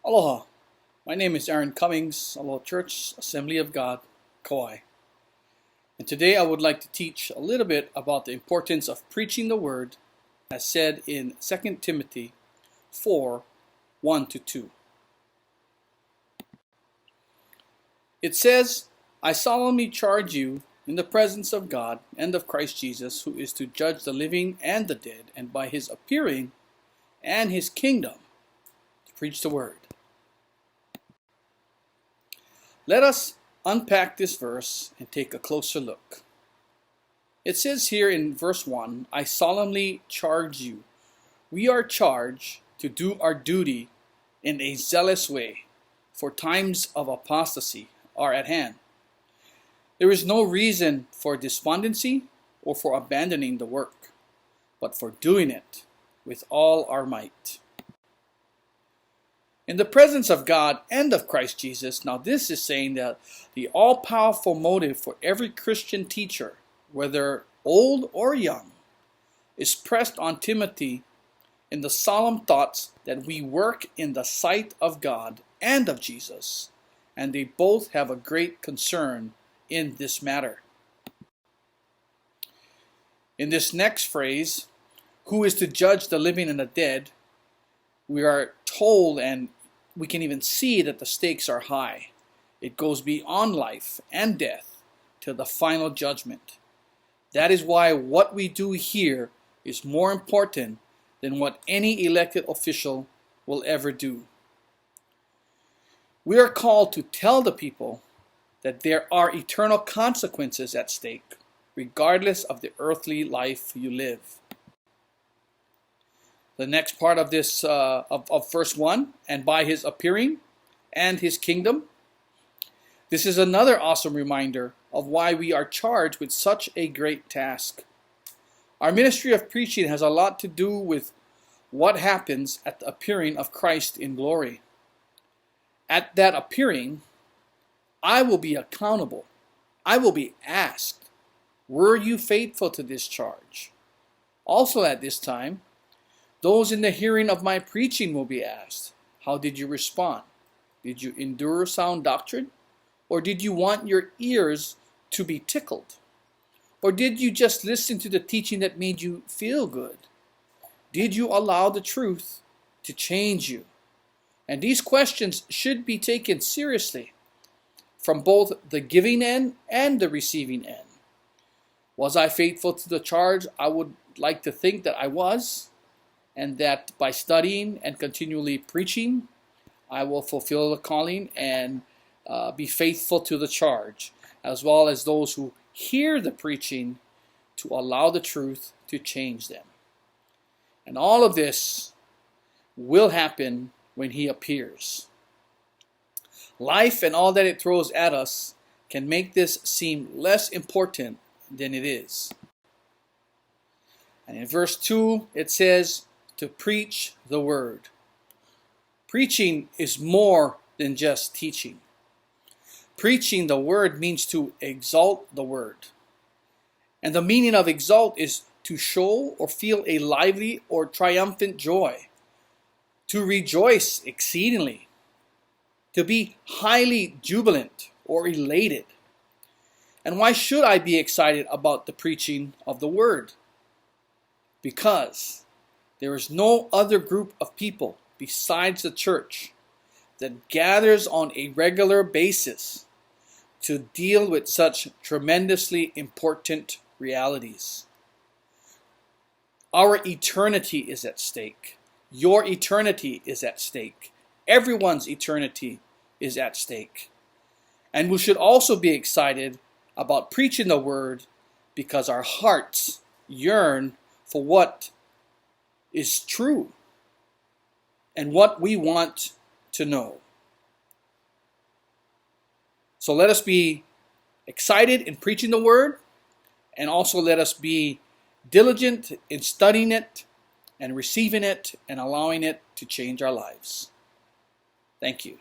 Aloha, my name is Aaron Cummings, Aloha Church, Assembly of God, Kauai. And today I would like to teach a little bit about the importance of preaching the Word as said in 2 Timothy 4, 1-2. It says, I solemnly charge you in the presence of God and of Christ Jesus, who is to judge the living and the dead, and by his appearing and his kingdom, to preach the Word. Let us unpack this verse and take a closer look. It says here in verse 1, I solemnly charge you. We are charged to do our duty in a zealous way, for times of apostasy are at hand. There is no reason for despondency or for abandoning the work, but for doing it with all our might. In the presence of God and of Christ Jesus, now this is saying that the all-powerful motive for every Christian teacher, whether old or young, is pressed on Timothy in the solemn thoughts that we work in the sight of God and of Jesus, and they both have a great concern in this matter. In this next phrase, who is to judge the living and the dead, we are told, and we can even see that the stakes are high. It goes beyond life and death to the final judgment. That is why what we do here is more important than what any elected official will ever do. We are called to tell the people that there are eternal consequences at stake, regardless of the earthly life you live. The next part of this of verse 1, and by his appearing and his kingdom. This is another awesome reminder of why we are charged with such a great task. Our ministry of preaching has a lot to do with what happens at the appearing of Christ in glory. At that appearing, I will be accountable. I will be asked, were you faithful to this charge? Also at this time, those in the hearing of my preaching will be asked, how did you respond? Did you endure sound doctrine? Or did you want your ears to be tickled? Or did you just listen to the teaching that made you feel good? Did you allow the truth to change you? And these questions should be taken seriously from both the giving end and the receiving end. Was I faithful to the charge? I would like to think that I was, and that by studying and continually preaching, I will fulfill the calling and be faithful to the charge, as well as those who hear the preaching to allow the truth to change them. And all of this will happen when he appears. Life and all that it throws at us can make this seem less important than it is. And in verse 2, it says, to preach the word. Preaching is more than just teaching. Preaching the word means to exalt the word. And the meaning of exalt is to show or feel a lively or triumphant joy, to rejoice exceedingly, to be highly jubilant or elated. And why should I be excited about the preaching of the word? Because there is no other group of people besides the church that gathers on a regular basis to deal with such tremendously important realities. Our eternity is at stake. Your eternity is at stake. Everyone's eternity is at stake. And we should also be excited about preaching the word because our hearts yearn for what is true and what we want to know. So let us be excited in preaching the word, and also let us be diligent in studying it and receiving it and allowing it to change our lives. Thank you.